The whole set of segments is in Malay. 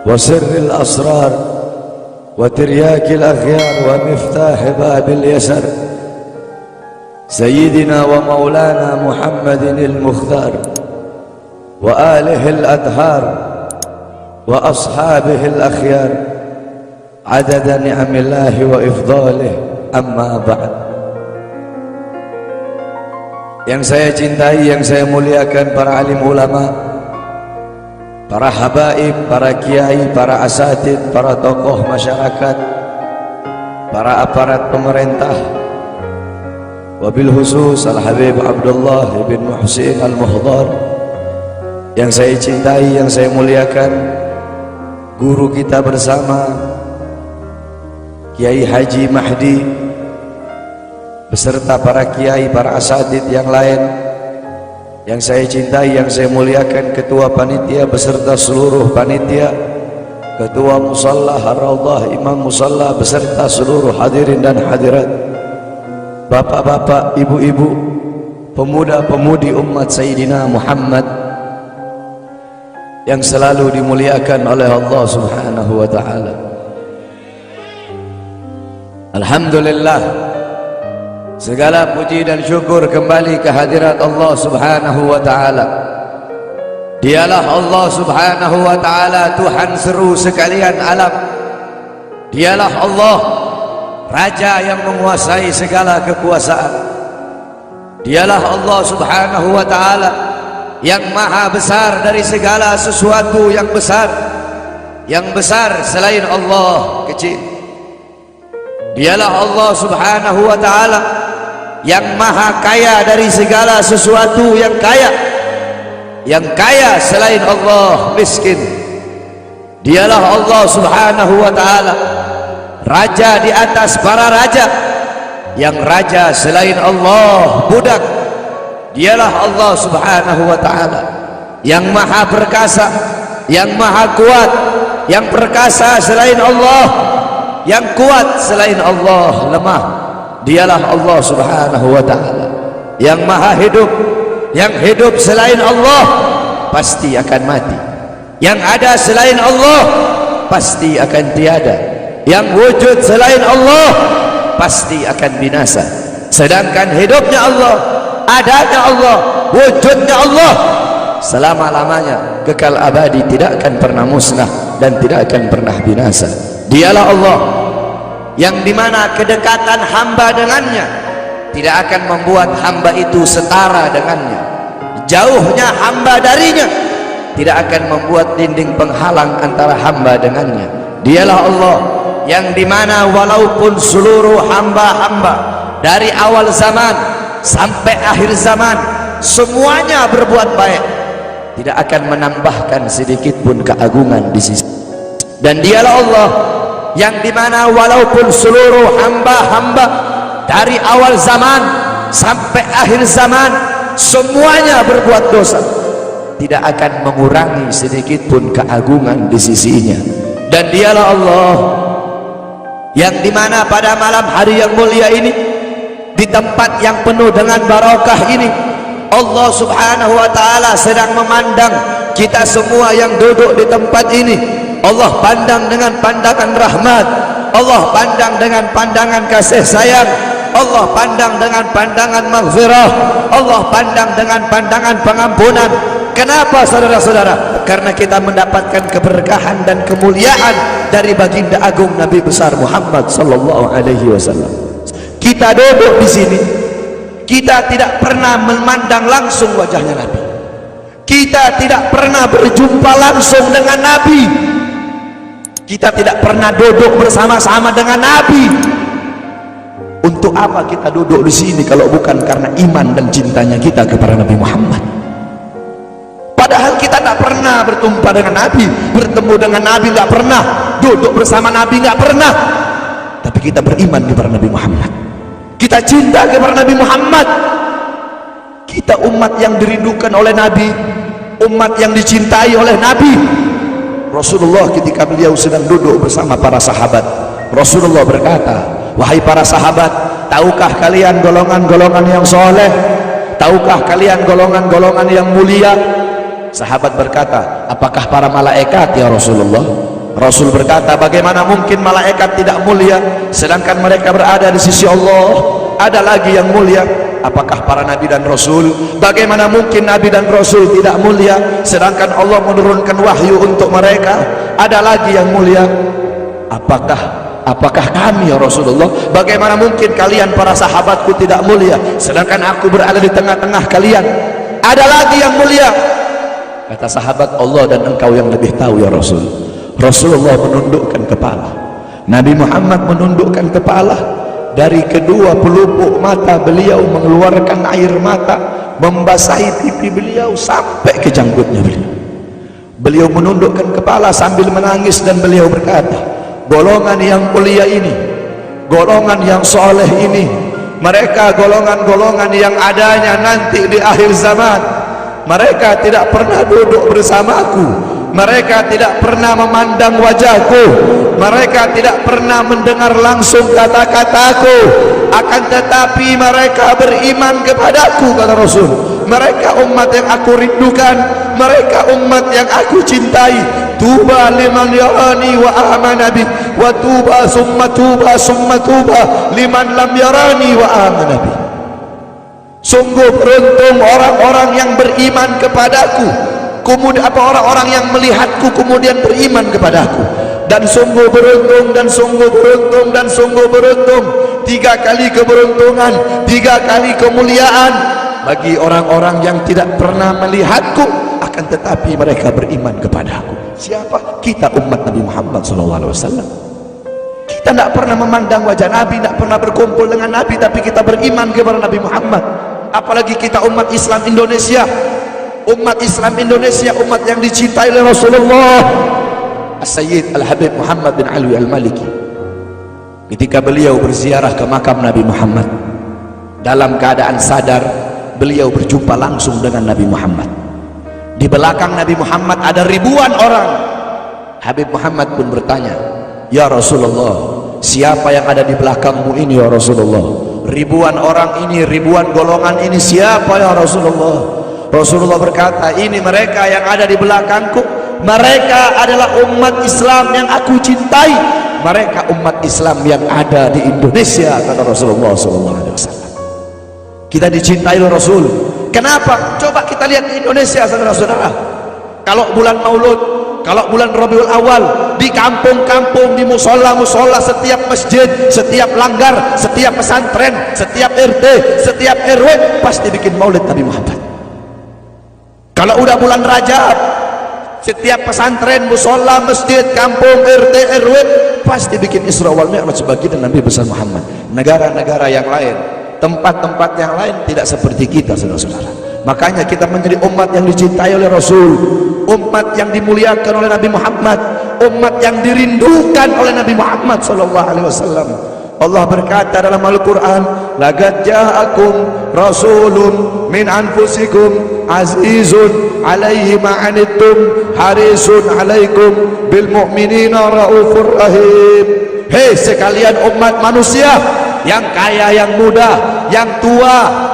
وسر الأسرار وترياك الأخيار ومفتاح باب اليسر سيدنا ومولانا محمد المختار وآله الأطهار وأصحابه الأخيار عدد نعم الله وإفضاله. Amma ba'd. Yang saya cintai, yang saya muliakan, para alim ulama, para habaib, para kiai, para asatid, para tokoh masyarakat, para aparat pemerintah, wabil khusus Al-Habib Abdullah bin Muhsin Al-Muhdar, yang saya cintai, yang saya muliakan, guru kita bersama Kiai Haji Mahdi beserta para kiai, para asatid yang lain yang saya cintai, yang saya muliakan, ketua panitia beserta seluruh panitia, ketua musalla Ar-Raudhah, imam musalla beserta seluruh hadirin dan hadirat, bapak-bapak, ibu-ibu, pemuda-pemudi umat Sayyidina Muhammad yang selalu dimuliakan oleh Allah Subhanahu wa ta'ala. Alhamdulillah, segala puji dan syukur kembali ke hadirat Allah Subhanahu wa ta'ala. Dialah Allah Subhanahu wa ta'ala, Tuhan seru sekalian alam. Dialah Allah, Raja yang menguasai segala kekuasaan. Dialah Allah Subhanahu wa ta'ala yang maha besar dari segala sesuatu yang besar. Yang besar selain Allah kecil. Dialah Allah Subhanahu wa ta'ala yang maha kaya dari segala sesuatu yang kaya. Yang kaya selain Allah miskin. Dialah Allah Subhanahu wa ta'ala, Raja di atas para raja. Yang raja selain Allah budak. Dialah Allah Subhanahu wa ta'ala yang maha perkasa, yang maha kuat. Yang perkasa selain Allah, yang kuat selain Allah lemah. Dialah Allah Subhanahu wa ta'ala yang maha hidup. Yang hidup selain Allah pasti akan mati. Yang ada selain Allah pasti akan tiada. Yang wujud selain Allah pasti akan binasa. Sedangkan hidupnya Allah, adanya Allah, wujudnya Allah selama-lamanya, kekal abadi, tidak akan pernah musnah dan tidak akan pernah binasa. Dialah Allah yang dimana kedekatan hamba dengannya tidak akan membuat hamba itu setara dengannya. Jauhnya hamba darinya tidak akan membuat dinding penghalang antara hamba dengannya. Dialah Allah yang dimana walaupun seluruh hamba-hamba dari awal zaman sampai akhir zaman semuanya berbuat baik, tidak akan menambahkan sedikit pun keagungan di sisi. Dan dialah Allah yang dimana walaupun seluruh hamba-hamba dari awal zaman sampai akhir zaman semuanya berbuat dosa, tidak akan mengurangi sedikit pun keagungan di sisinya. Dan dialah Allah yang dimana pada malam hari yang mulia ini, di tempat yang penuh dengan barakah ini, Allah Subhanahu wa ta'ala sedang memandang kita semua yang duduk di tempat ini. Allah pandang dengan pandangan rahmat, Allah pandang dengan pandangan kasih sayang, Allah pandang dengan pandangan maghfirah, Allah pandang dengan pandangan pengampunan. Kenapa saudara-saudara? Karena kita mendapatkan keberkahan dan kemuliaan dari baginda agung Nabi besar Muhammad sallallahu alaihi wasallam. Kita duduk di sini, kita tidak pernah memandang langsung wajahnya Nabi. Kita tidak pernah berjumpa langsung dengan Nabi. Kita tidak pernah duduk bersama-sama dengan Nabi. Untuk apa kita duduk di sini kalau bukan karena iman dan cintanya kita kepada Nabi Muhammad? Padahal kita tak pernah berjumpa dengan Nabi, bertemu dengan Nabi nggak pernah, duduk bersama Nabi nggak pernah. Tapi kita beriman kepada Nabi Muhammad. Kita cinta kepada Nabi Muhammad. Kita umat yang dirindukan oleh Nabi, umat yang dicintai oleh Nabi. Rasulullah ketika beliau sedang duduk bersama para sahabat, Rasulullah berkata, wahai para sahabat, tahukah kalian golongan-golongan yang soleh? Tahukah kalian golongan-golongan yang mulia? Sahabat berkata, apakah para malaikat ya Rasulullah? Rasul berkata, bagaimana mungkin malaikat tidak mulia sedangkan mereka berada di sisi Allah? Ada lagi yang mulia. Apakah para nabi dan rasul? Bagaimana mungkin nabi dan rasul tidak mulia sedangkan Allah menurunkan wahyu untuk mereka? Ada lagi yang mulia. Apakah kami ya Rasulullah? Bagaimana mungkin kalian para sahabatku tidak mulia sedangkan aku berada di tengah-tengah kalian? Ada lagi yang mulia. Kata sahabat, Allah dan engkau yang lebih tahu ya Rasul. Rasulullah menundukkan kepala, Nabi Muhammad menundukkan kepala. Dari kedua pelupuk mata beliau mengeluarkan air mata, membasahi pipi beliau sampai ke janggutnya beliau. Beliau menundukkan kepala sambil menangis dan beliau berkata, golongan yang mulia ini, golongan yang soleh ini, mereka golongan-golongan yang adanya nanti di akhir zaman. Mereka tidak pernah duduk bersamaku, mereka tidak pernah memandang wajahku, mereka tidak pernah mendengar langsung kata-kataku, akan tetapi mereka beriman kepadaku, kata Rasul. Mereka umat yang aku rindukan, mereka umat yang aku cintai. Tuba liman yarani wa amana bi, wa tuba summa tuba liman lam yarani wa amana bi. Sungguh beruntung orang-orang yang beriman kepadaku, kemudian orang-orang yang melihatku kemudian beriman kepadaku. Dan sungguh beruntung, dan sungguh beruntung, dan sungguh beruntung. 3 kali keberuntungan, 3 kali kemuliaan bagi orang-orang yang tidak pernah melihatku akan tetapi mereka beriman kepadaku. Siapa? Kita umat Nabi Muhammad SAW. Kita tidak pernah memandang wajah Nabi, tidak pernah berkumpul dengan Nabi, tapi kita beriman kepada Nabi Muhammad. Apalagi kita umat Islam Indonesia, umat Islam Indonesia, umat yang dicintai oleh Rasulullah. As-Sayyid Al-Habib Muhammad bin Alwi Al-Maliki, ketika beliau berziarah ke makam Nabi Muhammad, dalam keadaan sadar beliau berjumpa langsung dengan Nabi Muhammad. Di belakang Nabi Muhammad ada ribuan orang. Habib Muhammad pun bertanya, ya Rasulullah, siapa yang ada di belakangmu ini ya Rasulullah? Ribuan orang ini, ribuan golongan ini, siapa ya Rasulullah? Rasulullah berkata, ini mereka yang ada di belakangku, mereka adalah umat Islam yang aku cintai, mereka umat Islam yang ada di Indonesia, kata Rasulullah SAW. Kita dicintai oleh Rasul. Kenapa? Coba kita lihat di Indonesia, saudara-saudara. Kalau bulan Maulud, kalau bulan Rabiul Awal, di kampung-kampung, di musola-musola, setiap masjid, setiap langgar, setiap pesantren, setiap RT, setiap RW pasti bikin maulid Nabi Muhammad. Kalau udah bulan Rajab, setiap pesantren, musola, masjid, kampung, RT, RW pasti bikin Isra wal Mi'raj sebagian Nabi besar Muhammad. Negara-negara yang lain, tempat-tempat yang lain tidak seperti kita, saudara-saudara. Makanya kita menjadi umat yang dicintai oleh Rasul, umat yang dimuliakan oleh Nabi Muhammad, umat yang dirindukan oleh Nabi Muhammad SAW. Allah berkata dalam Al-Quran, laqad ja'akum rasulun min anfusikum azizun alaihi ma'anittum harisun alaikum bil mu'minina raufur rahim. Hei sekalian umat manusia, yang kaya, yang muda, yang tua,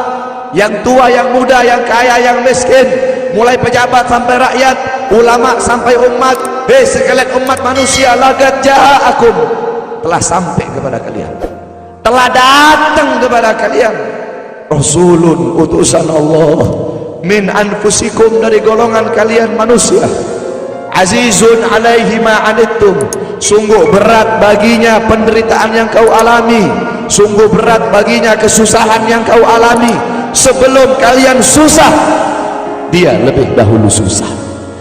yang muda, yang kaya, yang miskin, mulai pejabat sampai rakyat, ulama sampai umat. Hei sekalian umat manusia, laqad ja'akum, telah sampai kepada kalian, telah datang kepada kalian rasulun, utusan Allah, min anfusikum, dari golongan kalian manusia, azizun alaihi ma'anittum, sungguh berat baginya penderitaan yang kau alami, sungguh berat baginya kesusahan yang kau alami. Sebelum kalian susah, dia lebih dahulu susah.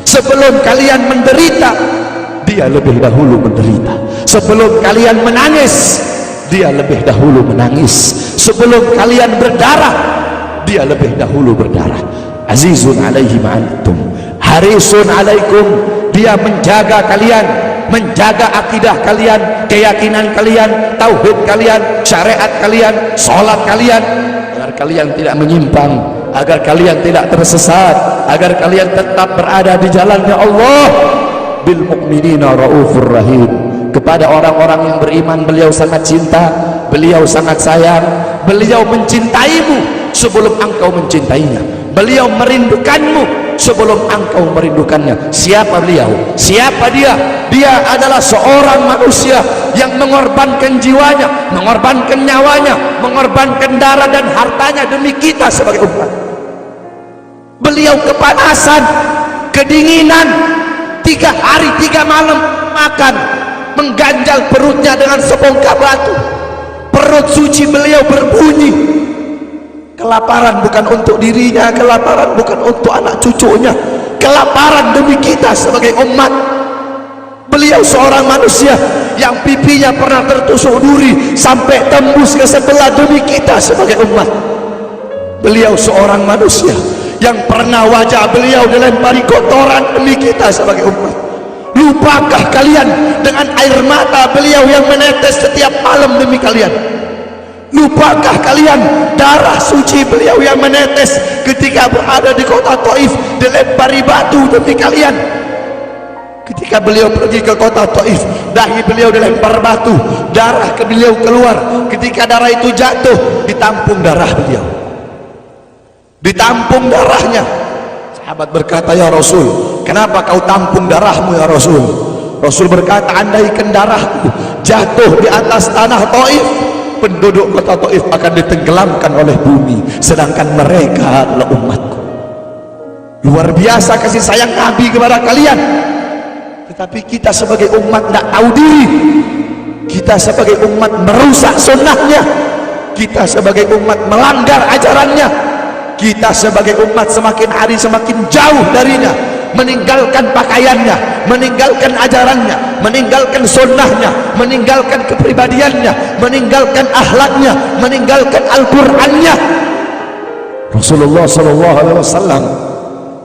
Sebelum kalian menderita, dia lebih dahulu menderita. Sebelum kalian menangis, dia lebih dahulu menangis. Sebelum kalian berdarah, dia lebih dahulu berdarah. Azizun alaihi ma'antum harisun alaikum, dia menjaga kalian, menjaga akidah kalian, keyakinan kalian, tauhid kalian, syariat kalian, sholat kalian, agar kalian tidak menyimpang, agar kalian tidak tersesat, agar kalian tetap berada di jalannya Allah. Bil mu'minina raufur rahim, kepada orang-orang yang beriman beliau sangat cinta, beliau sangat sayang, beliau mencintaimu sebelum engkau mencintainya, beliau merindukanmu sebelum engkau merindukannya. Siapa beliau? Siapa dia? Dia adalah seorang manusia yang mengorbankan jiwanya, mengorbankan nyawanya, mengorbankan darah dan hartanya demi kita sebagai umat. Beliau kepanasan, kedinginan, 3 hari 3 malam makan, mengganjal perutnya dengan sebongkah batu. Perut suci beliau berbunyi. Kelaparan bukan untuk dirinya, kelaparan bukan untuk anak cucunya, kelaparan demi kita sebagai umat. Beliau seorang manusia yang pipinya pernah tertusuk duri sampai tembus ke sebelah demi kita sebagai umat. Beliau seorang manusia yang pernah wajah beliau dilempari kotoran demi kita sebagai umat. Lupakah kalian dengan air mata beliau yang menetes setiap malam demi kalian? Lupakah kalian darah suci beliau yang menetes ketika berada di kota Taif dilempari batu demi kalian? Ketika beliau pergi ke kota Taif, dahi beliau dilempar batu, darah ke beliau keluar. Ketika darah itu jatuh, ditampung darah beliau, ditampung darahnya. Sahabat berkata, ya Rasul, kenapa kau tampung darahmu ya Rasul? Rasul berkata, andaikan darahku jatuh di atas tanah Taif, penduduk kota Taif akan ditenggelamkan oleh bumi, sedangkan mereka adalah umatku. Luar biasa kasih sayang Nabi kepada kalian. Tetapi kita sebagai umat tidak tahu diri. Kita sebagai umat merusak sunnahnya. Kita sebagai umat melanggar ajarannya. Kita sebagai umat semakin hari semakin jauh darinya, meninggalkan pakaiannya, meninggalkan ajarannya, meninggalkan sunnahnya, meninggalkan kepribadiannya, meninggalkan akhlaknya, meninggalkan Al-Qur'annya. Rasulullah SAW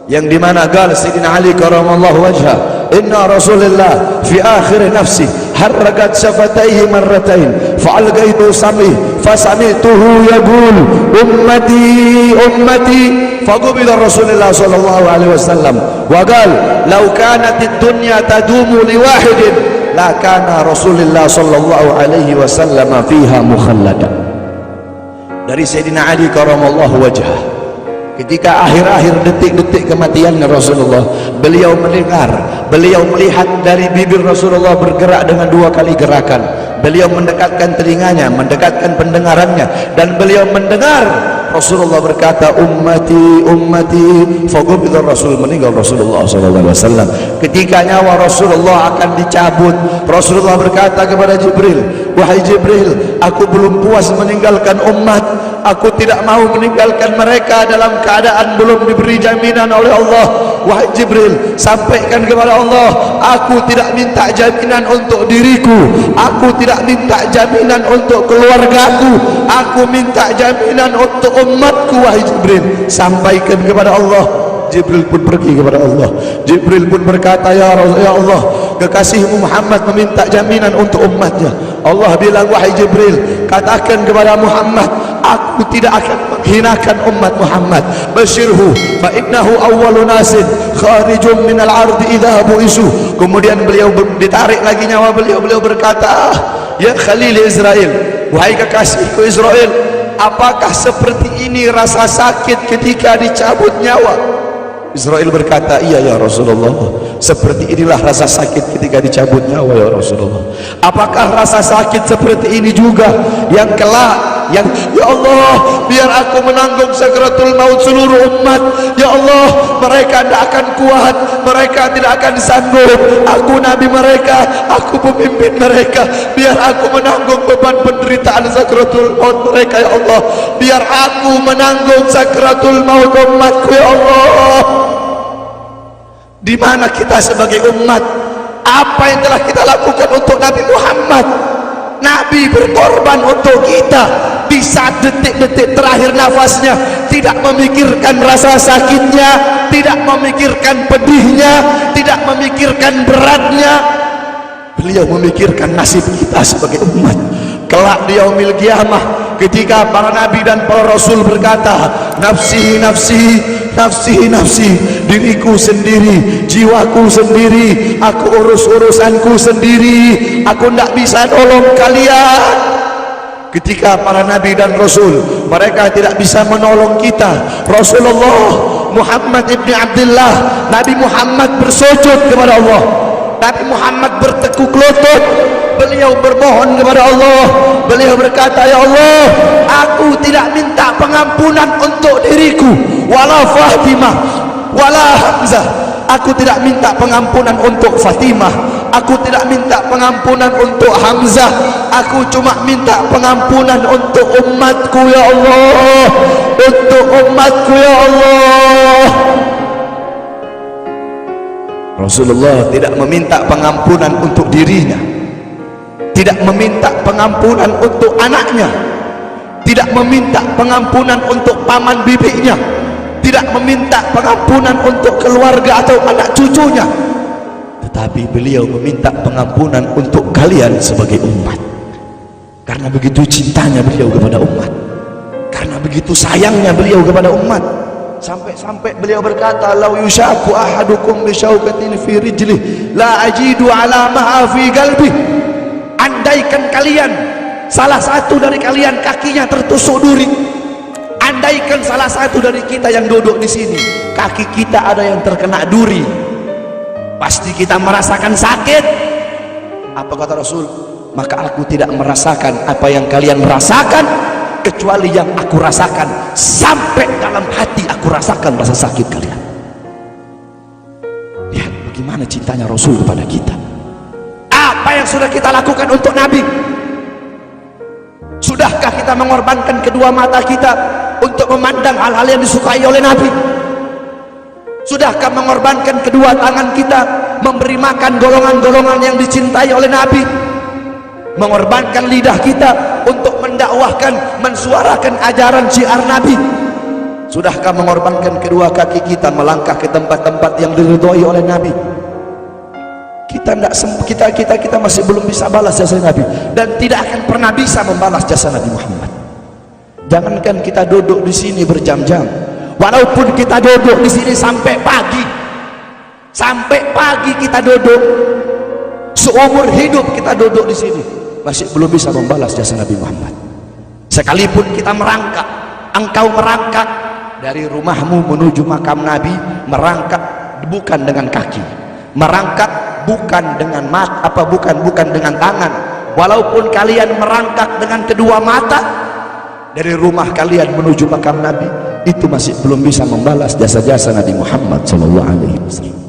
yang dimana gal Sayyidina Ali karamallahu wajhah, inna Rasulullah fi akhir nafsi harrakat syafataihi marratain fa'algaitu samih fasami'tuhu yaqul ummati ummati faqubila Rasulullah sallallahu alaihi wasallam wa qala law kanat ad-dunya tadumu li wahidin la kana Rasulullah sallallahu alaihi wasallam fiha mukhalladan. Dari Sayyidina Ali karamallahu wajhah, ketika akhir-akhir detik-detik kematiannya Rasulullah, beliau mendengar, beliau melihat dari bibir Rasulullah bergerak dengan 2 kali gerakan. Beliau mendekatkan telinganya, mendekatkan pendengarannya, dan beliau mendengar Rasulullah berkata, ummati ummati, faqubida Rasul, meninggal Rasulullah SAW. Ketika nyawa Rasulullah akan dicabut, Rasulullah berkata kepada Jibril, wahai Jibril, aku belum puas meninggalkan umat, aku tidak mau meninggalkan mereka dalam keadaan belum diberi jaminan oleh Allah. Wahai Jibril, sampaikan kepada Allah, aku tidak minta jaminan untuk diriku, aku tidak minta jaminan untuk keluargaku, aku minta jaminan untuk umatku. Wahai Jibril, sampaikan kepada Allah. Jibril pun pergi kepada Allah. Jibril pun berkata, ya Allah, kekasihmu Muhammad meminta jaminan untuk umatnya. Allah bilang, wahai Jibril, katakan kepada Muhammad, aku tidak akan menghinakan umat Muhammad. Basyirhu fa innahu awwalu nasin kharijun minal ardi idza bu'isu. Kemudian beliau ditarik lagi nyawa beliau. Beliau berkata, ya Khalil Israel, wahai kekasihku Israel, apakah seperti ini rasa sakit ketika dicabut nyawa? Israel berkata, iya ya Rasulullah, seperti inilah rasa sakit ketika dicabut nyawa ya Rasulullah. Apakah rasa sakit seperti ini juga yang kelak, yang ya Allah, biar aku menanggung sakratul maut seluruh umat. Ya Allah, mereka tidak akan kuat, mereka tidak akan sanggup. Aku nabi mereka, aku pemimpin mereka, biar aku menanggung beban penderitaan sakratul maut mereka. Ya Allah, biar aku menanggung sakratul maut umatku. Ya Allah, di mana kita sebagai umat? Apa yang telah kita lakukan untuk Nabi Muhammad? Nabi berkorban untuk kita di saat detik-detik terakhir nafasnya, tidak memikirkan rasa sakitnya, tidak memikirkan pedihnya, tidak memikirkan beratnya. Beliau memikirkan nasib kita sebagai umat. Kelak di yaumil qiyamah, ketika para nabi dan para rasul berkata, nafsi nafsi nafsi nafsi, diriku sendiri, jiwaku sendiri, aku urus urusanku sendiri, aku tidak bisa tolong kalian. Ketika para nabi dan rasul mereka tidak bisa menolong kita, Rasulullah Muhammad ibn Abdullah. Nabi Muhammad bersujud kepada Allah, Nabi Muhammad bertekuk lutut, beliau bermohon kepada Allah. Beliau berkata, ya Allah, aku tidak minta pengampunan untuk diriku, wala Fatimah wala Hamzah. Aku tidak minta pengampunan untuk Fatimah, aku tidak minta pengampunan untuk Hamzah, aku cuma minta pengampunan untuk umatku ya Allah, untuk umatku ya Allah. Rasulullah tidak meminta pengampunan untuk dirinya, tidak meminta pengampunan untuk anaknya, tidak meminta pengampunan untuk paman bibinya, tidak meminta pengampunan untuk keluarga atau anak cucunya, tetapi beliau meminta pengampunan untuk kalian sebagai umat. Karena begitu cintanya beliau kepada umat, karena begitu sayangnya beliau kepada umat, sampai-sampai beliau berkata, lau yushaku ahadukum bisyaukatin fi rijlih la ajidu alamaha fi qalbi. Andaikan kalian, salah satu dari kalian kakinya tertusuk duri, andaikan salah satu dari kita yang duduk di sini kaki kita ada yang terkena duri, pasti kita merasakan sakit. Apa kata Rasul? Maka aku tidak merasakan apa yang kalian rasakan, kecuali yang aku rasakan, sampai dalam hati aku rasakan rasa sakit kalian. Lihat bagaimana cintanya Rasul kepada kita. Apa yang sudah kita lakukan untuk Nabi? Sudahkah kita mengorbankan kedua mata kita untuk memandang hal-hal yang disukai oleh Nabi? Sudahkah mengorbankan kedua tangan kita memberi makan golongan-golongan yang dicintai oleh Nabi? Mengorbankan lidah kita untuk mendakwahkan, mensuarakan ajaran syiar Nabi? Sudahkah mengorbankan kedua kaki kita melangkah ke tempat-tempat yang diridhoi oleh Nabi? Kita masih belum bisa balas jasa Nabi, dan tidak akan pernah bisa membalas jasa Nabi Muhammad. Jangankan kita duduk di sini berjam-jam, walaupun kita duduk di sini sampai pagi kita duduk, seumur hidup kita duduk di sini, masih belum bisa membalas jasa Nabi Muhammad. Sekalipun kita merangkak, engkau merangkak dari rumahmu menuju makam Nabi, merangkak bukan dengan kaki, merangkak bukan dengan mata, bukan dengan tangan. Walaupun kalian merangkak dengan kedua mata dari rumah kalian menuju makam Nabi, itu masih belum bisa membalas jasa-jasa Nabi Muhammad SAW.